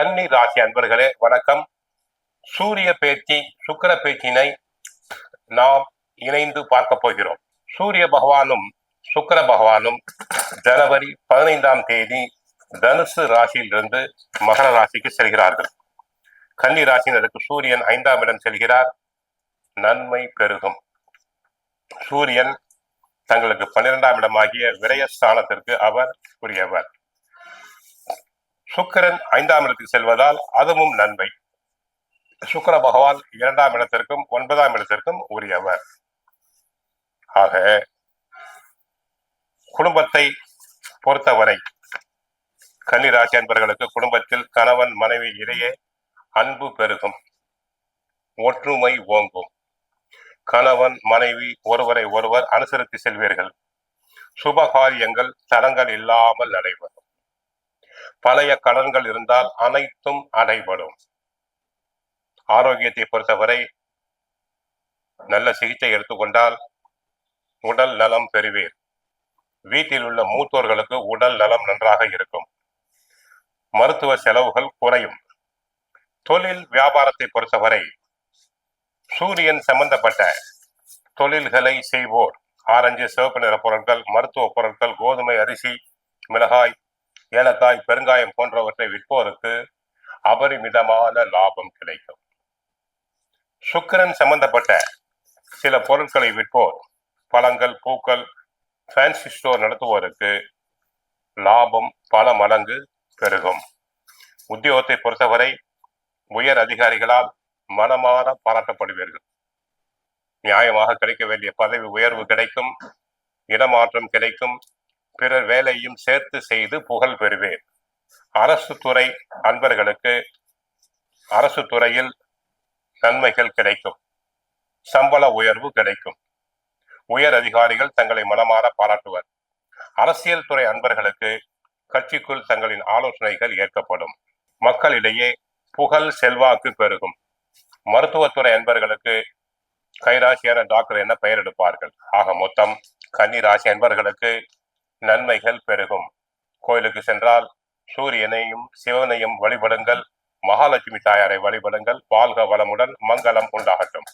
கன்னி ராசி அன்பர்களே வணக்கம். சூரிய பேச்சு சுக்கிர பேச்சினை நாம் இணைந்து பார்க்க போகிறோம். சூரிய பகவானும் சுக்கிர பகவானும் ஜனவரி 15ஆம் தேதி தனுசு ராசியிலிருந்து மகர ராசிக்கு செல்கிறார்கள். கன்னி ராசியினருக்கு சூரியன் 5ஆம் இடம் செல்கிறார். நன்மை பெருகும். சூரியன் தங்களுக்கு 12ஆம் இடமாகிய விரயஸ்தானத்திற்கு அவர் உரியவர். சுக்கிரன் 5ஆம் இடத்துக்கு செல்வதால் அதுவும் நன்மை. சுக்கிர பகவான் 2ஆம் இடத்திற்கும் 9ஆம் இடத்திற்கும் உரியவர். ஆக குடும்பத்தை பொறுத்தவரை கன்னிராசி அன்பர்களுக்கு குடும்பத்தில் கணவன் மனைவி இடையே அன்பு பெருகும், ஒற்றுமை ஓங்கும். கணவன் மனைவி ஒருவரை ஒருவர் அனுசரித்து செல்வீர்கள். சுபகாரியங்கள் தடங்கள் இல்லாமல் நடைபெறும். பழைய கடன்கள் இருந்தால் அனைத்தும் அடைபடும். ஆரோக்கியத்தை பொறுத்தவரை நல்ல சிகிச்சை எடுத்துக்கொண்டால் உடல் நலம் பெறுவீர். வீட்டில் உள்ள மூத்தோர்களுக்கு உடல் நலம் நன்றாக இருக்கும். மருத்துவ செலவுகள் குறையும். தொழில் வியாபாரத்தை பொறுத்தவரை சூரியன் சம்பந்தப்பட்ட தொழில்களை செய்வோர் ஆரஞ்சு சிவப்பு நிற பொருட்கள், மருத்துவ பொருட்கள், கோதுமை, அரிசி, மிளகாய், ஏலக்காய், பெருங்காயம் போன்றவற்றை விற்போருக்கு அபரிமிதமான லாபம் கிடைக்கும். சுக்கிரன் சம்பந்தப்பட்ட சில பொருட்களை விற்போர், பழங்கள், பூக்கள், ஃபேன்சி ஸ்டோர் நடத்துவோருக்கு லாபம் பல மடங்கு பெருகும். உத்தியோகத்தை பொறுத்தவரை உயர் அதிகாரிகளால் மனமாற பாராட்டப்படுவீர்கள். நியாயமாக கிடைக்க வேண்டிய பதவி உயர்வு கிடைக்கும், இடமாற்றம் கிடைக்கும். பிறர் வேலையும் சேர்த்து செய்து புகழ் பெறுவேன். அரசு துறை அன்பர்களுக்கு அரசு துறையில் நன்மைகள் கிடைக்கும், சம்பள உயர்வு கிடைக்கும். உயர் அதிகாரிகள் தங்களை மனமாற பாராட்டுவர். அரசியல் துறை அன்பர்களுக்கு கட்சிக்குள் தங்களின் ஆலோசனைகள் ஏற்கப்படும். மக்களிடையே புகழ் செல்வாக்கு பெருகும். மருத்துவத்துறை அன்பர்களுக்கு கைராசியான டாக்டர் என பெயர் எடுப்பார்கள். ஆக மொத்தம் கன்னி ராசி அன்பர்களுக்கு நன்மைகள் பெருகும். கோயிலுக்கு சென்றால் சூரியனையும் சிவனையும் வழிபடுங்கள். மகாலட்சுமி தாயாரை வழிபடுங்கள். வாழ்க வளமுடன், மங்களம் உண்டாகட்டும்.